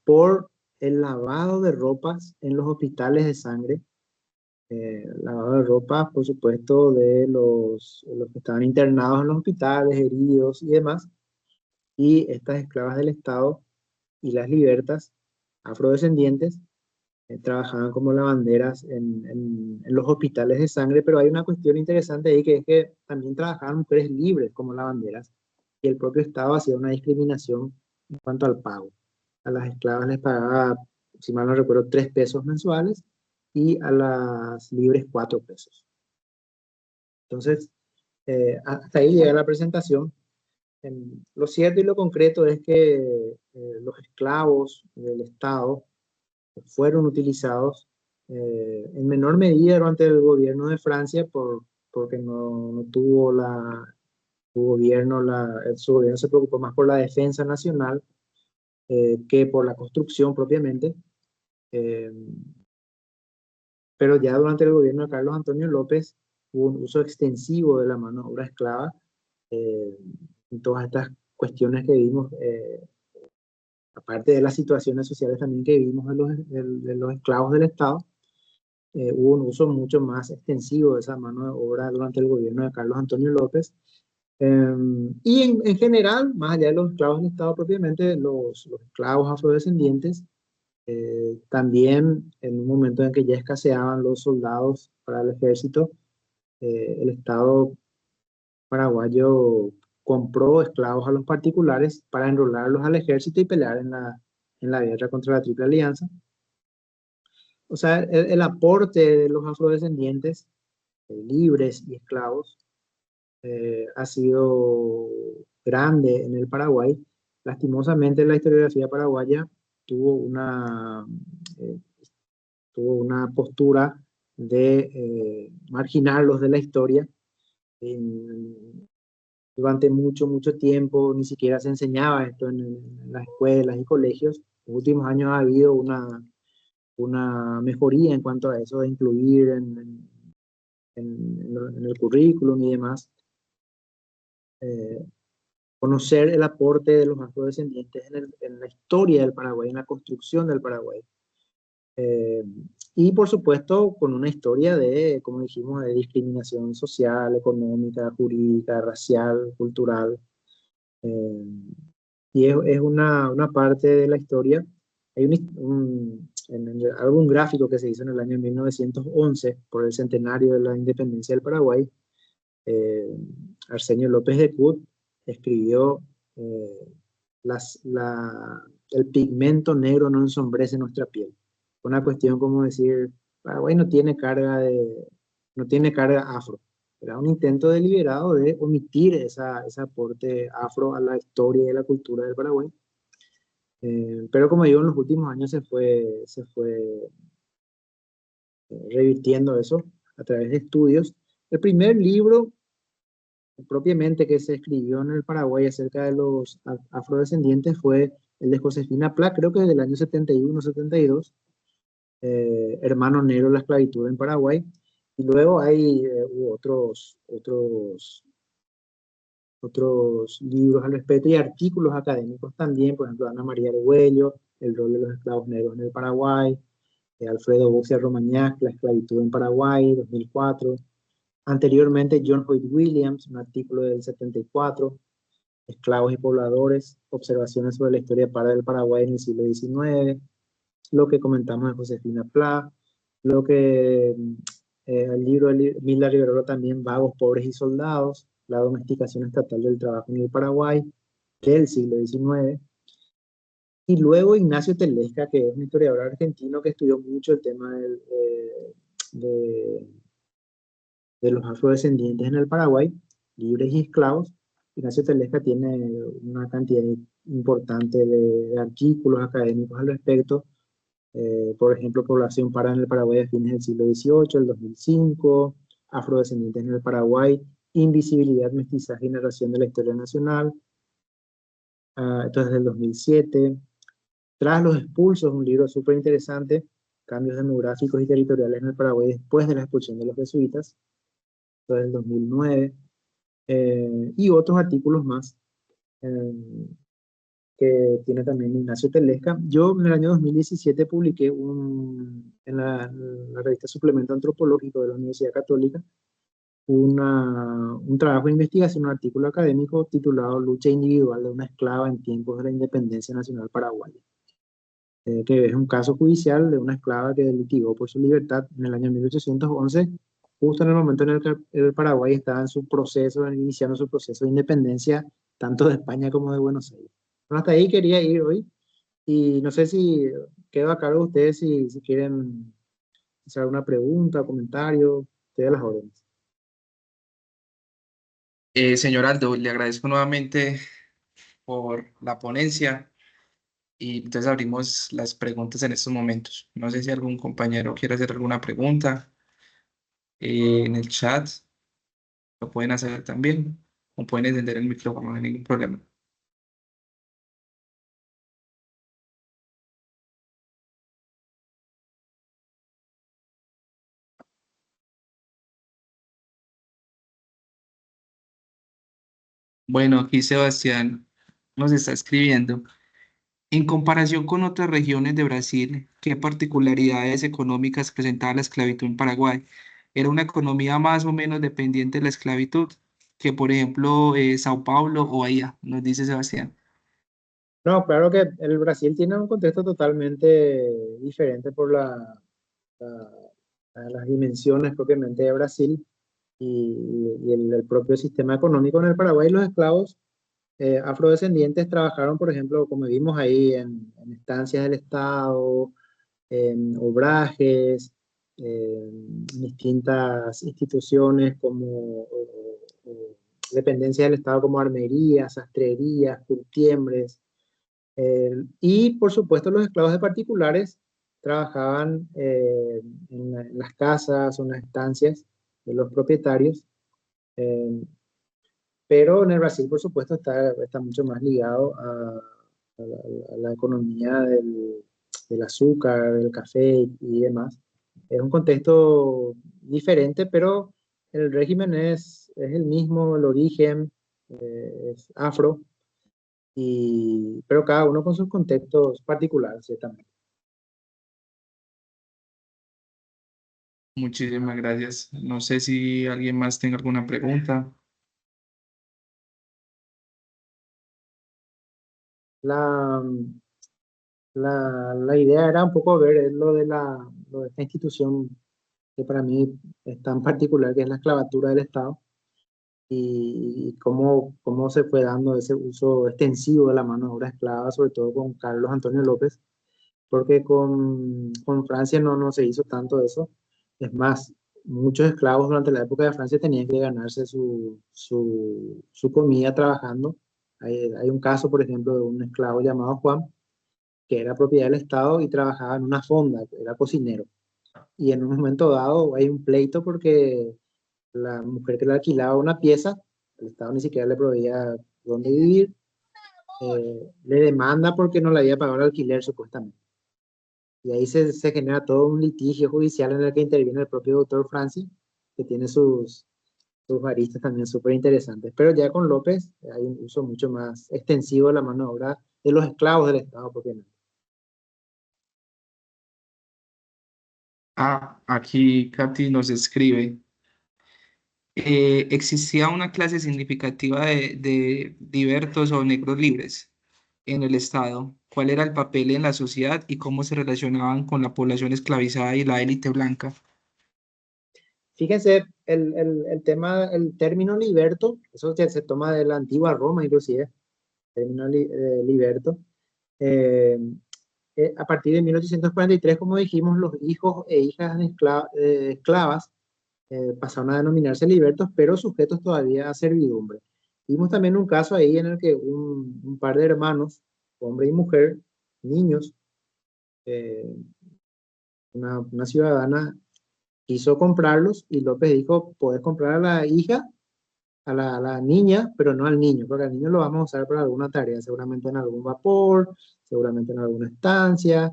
S2: por el lavado de ropas en los hospitales de sangre. Lavado de ropa, por supuesto, de los que estaban internados en los hospitales, heridos y demás. Y estas esclavas del Estado y las libertas afrodescendientes trabajaban como lavanderas en los hospitales de sangre, pero hay una cuestión interesante ahí que es que también trabajaban mujeres libres como lavanderas y el propio Estado hacía una discriminación en cuanto al pago. A las esclavas les pagaba, si mal no recuerdo, 3 pesos mensuales y a las libres 4 pesos. Entonces, hasta ahí llega la presentación. Lo cierto y lo concreto es que los esclavos del Estado fueron utilizados en menor medida durante el gobierno de Francia porque no tuvo su gobierno se preocupó más por la defensa nacional que por la construcción propiamente. Eh, pero ya durante el gobierno de Carlos Antonio López hubo un uso extensivo de la mano de obra esclava eh, en todas estas cuestiones que vimos, aparte de las situaciones sociales también que vimos de los esclavos del Estado. Hubo un uso mucho más extensivo de esa mano de obra durante el gobierno de Carlos Antonio López. Y en general, más allá de los esclavos del Estado propiamente, los esclavos afrodescendientes, también en un momento en que ya escaseaban los soldados para el ejército, el Estado paraguayo compró esclavos a los particulares para enrolarlos al ejército y pelear en la guerra contra la Triple Alianza. O sea, el aporte de los afrodescendientes, libres y esclavos, ha sido grande en el Paraguay. Lastimosamente, la historiografía paraguaya tuvo eh, tuvo una postura de marginarlos de la historia. Durante mucho tiempo ni siquiera se enseñaba esto en las escuelas y colegios. En los últimos años ha habido una mejoría en cuanto a eso de incluir en el currículum y demás, eh, conocer el aporte de los afrodescendientes en la historia del Paraguay, en la construcción del Paraguay. Eh, y por supuesto con una historia de, como dijimos, de discriminación social, económica, jurídica, racial, cultural. Eh, y es una parte de la historia. Hay algún gráfico que se hizo en el año 1911 por el centenario de la independencia del Paraguay. eh, Arsenio López de Cut escribió eh, el pigmento negro no ensombrece nuestra piel. Una cuestión como decir, Paraguay no tiene carga afro. Era un intento deliberado de omitir ese aporte afro a la historia y a la cultura del Paraguay. Pero como digo, en los últimos años se fue revirtiendo eso a través de estudios. El primer libro propiamente que se escribió en el Paraguay acerca de los afrodescendientes fue el de Josefina Pla, creo que del año 71-72, Hermano Negro, la esclavitud en Paraguay. Y luego hubo otros libros al respecto y artículos académicos también, por ejemplo, Ana María Argüello, El rol de los esclavos negros en el Paraguay, Alfredo Boxia Romañac, La esclavitud en Paraguay, 2004. Anteriormente, John Hoyt Williams, un artículo del 74, Esclavos y pobladores, observaciones sobre la historia del Paraguay en el siglo XIX, lo que comentamos de Josefina Pla, el libro de Mila Riverolo también, Vagos, Pobres y Soldados, la domesticación estatal del trabajo en el Paraguay, del siglo XIX. Y luego Ignacio Telesca, que es un historiador argentino que estudió mucho el tema de, de los afrodescendientes en el Paraguay, libres y esclavos. Ignacio Telesca tiene una cantidad importante de artículos académicos al respecto. Por ejemplo, población para en el Paraguay a fines del siglo XVIII, el 2005, afrodescendientes en el Paraguay, invisibilidad, mestizaje y narración de la historia nacional. Esto es del 2007. Tras los expulsos, un libro súper interesante, cambios demográficos y territoriales en el Paraguay después de la expulsión de los jesuitas, esto es del 2009, y otros artículos más eh, que tiene también Ignacio Telesca. Yo en el año 2017 publiqué en la revista Suplemento Antropológico de la Universidad Católica un trabajo de investigación, un artículo académico titulado Lucha individual de una esclava en tiempos de la independencia nacional paraguaya, que es un caso judicial de una esclava que litigó por su libertad en el año 1811, justo en el momento en el que el Paraguay estaba en su proceso, iniciando su proceso de independencia, tanto de España como de Buenos Aires. Bueno, hasta ahí quería ir hoy y no sé si quedo a cargo de ustedes si quieren hacer alguna pregunta o comentario, estoy a las órdenes.
S3: Señor Aldo, le agradezco nuevamente por la ponencia y entonces abrimos las preguntas en estos momentos. No sé si algún compañero quiere hacer alguna pregunta en el chat, lo pueden hacer también o pueden encender el micrófono, no hay ningún problema. Bueno, aquí Sebastián nos está escribiendo. En comparación con otras regiones de Brasil, ¿qué particularidades económicas presentaba la esclavitud en Paraguay? ¿Era una economía más o menos dependiente de la esclavitud que, por ejemplo, Sao Paulo o Bahía? Nos dice Sebastián.
S2: No, claro que el Brasil tiene un contexto totalmente diferente por la- las dimensiones propiamente de Brasil y el propio sistema económico. En el Paraguay los esclavos afrodescendientes trabajaron, por ejemplo, como vimos ahí, en estancias del Estado, en obrajes, en distintas instituciones como dependencias del Estado como armerías, sastrerías, curtiembres. Y por supuesto los esclavos de particulares trabajaban en las casas o en las estancias de los propietarios, eh, pero en el Brasil por supuesto está mucho más ligado a la economía del azúcar, del café y demás. Es un contexto diferente, pero el régimen es el mismo, el origen es afro, pero cada uno con sus contextos particulares, ciertamente.
S3: Muchísimas gracias. No sé si alguien más tenga alguna pregunta.
S2: La, la idea era un poco ver lo de esta institución que para mí es tan particular, que es la esclavatura del Estado, y cómo se fue dando ese uso extensivo de la mano de obra esclava, sobre todo con Carlos Antonio López, porque con Francia no se hizo tanto eso. Es más, muchos esclavos durante la época de Francia tenían que ganarse su comida trabajando. Hay un caso, por ejemplo, de un esclavo llamado Juan, que era propiedad del Estado y trabajaba en una fonda, era cocinero. Y en un momento dado hay un pleito porque la mujer que le alquilaba una pieza, el Estado ni siquiera le proveía dónde vivir, le demanda porque no le había pagado el alquiler supuestamente. Y ahí se genera todo un litigio judicial en el que interviene el propio doctor Francis, que tiene sus aristas también súper interesantes. Pero ya con López hay un uso mucho más extensivo de la mano de obra de los esclavos del Estado propiamente.
S3: Ah, aquí Katy nos escribe. ¿Existía una clase significativa de libertos o negros libres en el Estado? ¿Cuál era el papel en la sociedad y cómo se relacionaban con la población esclavizada y la élite blanca?
S2: Fíjense, el tema, el término liberto, eso se toma de la antigua Roma inclusive, término liberto. Eh, a partir de 1843, como dijimos, los hijos e hijas de esclavas pasaron a denominarse libertos, pero sujetos todavía a servidumbre. Vimos también un caso ahí en el que un par de hermanos, hombre y mujer, niños, eh, una ciudadana quiso comprarlos y López dijo, puedes comprar a la hija, a la niña, pero no al niño, porque al niño lo vamos a usar para alguna tarea, seguramente en algún vapor, seguramente en alguna estancia,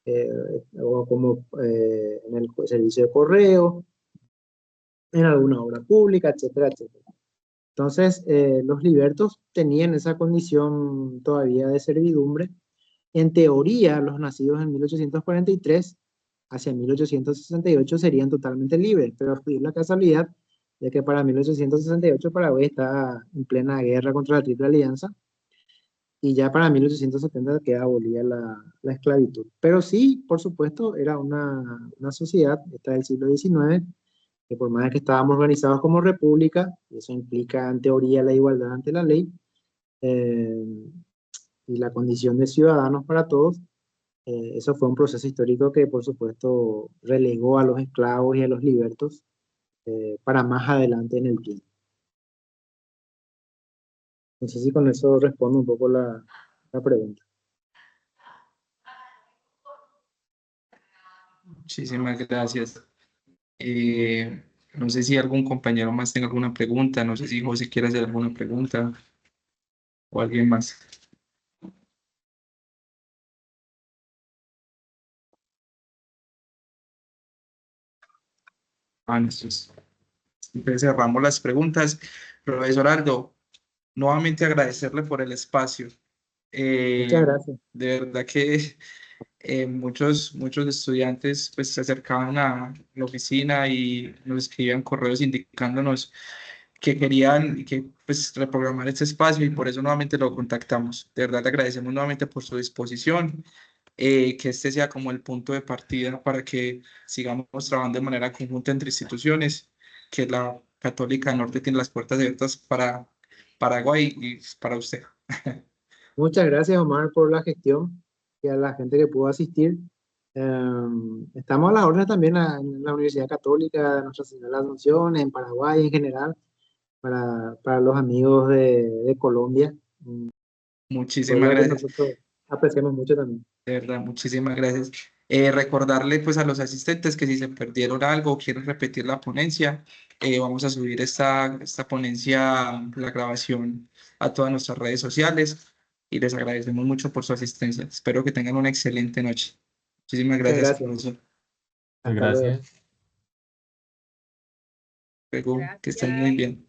S2: eh, o como en el servicio de correo, en alguna obra pública, etcétera, etcétera. Entonces, los libertos tenían esa condición todavía de servidumbre. En teoría, los nacidos en 1843 hacia 1868 serían totalmente libres, pero fue la casualidad de que para 1868 Paraguay está en plena guerra contra la Triple Alianza y ya para 1870 queda abolida la esclavitud. Pero sí, por supuesto, era una sociedad, esta del siglo XIX, que por más que estábamos organizados como república, y eso implica en teoría la igualdad ante la ley eh, y la condición de ciudadanos para todos, eso fue un proceso histórico que por supuesto relegó a los esclavos y a los libertos para más adelante en el tiempo. No sé si con eso respondo un poco la pregunta.
S3: Muchísimas gracias. No sé si algún compañero más tenga alguna pregunta, no sé si José quiere hacer alguna pregunta o alguien más. Entonces cerramos las preguntas. Profesor Aldo, nuevamente agradecerle por el espacio.
S2: Muchas gracias.
S3: De verdad que muchos estudiantes pues se acercaban a la oficina y nos escribían correos indicándonos que querían que pues reprogramar este espacio y por eso nuevamente lo contactamos. De verdad le agradecemos nuevamente por su disposición, que este sea como el punto de partida para que sigamos trabajando de manera conjunta entre instituciones, que la Católica Norte tiene las puertas abiertas para Paraguay y para usted.
S2: Muchas gracias, Omar, por la gestión y a la gente que pudo asistir. Estamos a las órdenes también en la Universidad Católica de Nuestra Señora de la Asunción, en Paraguay en general, para los amigos de Colombia, un
S3: Muchísimas
S2: pueblo al que
S3: gracias.
S2: nosotros apreciamos mucho también.
S3: De verdad, muchísimas gracias. Recordarle pues a los asistentes que si se perdieron algo o quieren repetir la ponencia, vamos a subir esta ponencia, la grabación a todas nuestras redes sociales y les agradecemos mucho por su asistencia. Espero que tengan una excelente noche. Muchísimas
S2: Muchas
S3: gracias,
S2: gracias.
S3: profesor.
S2: Hasta luego.
S1: Gracias.
S3: Luego, que estén muy bien.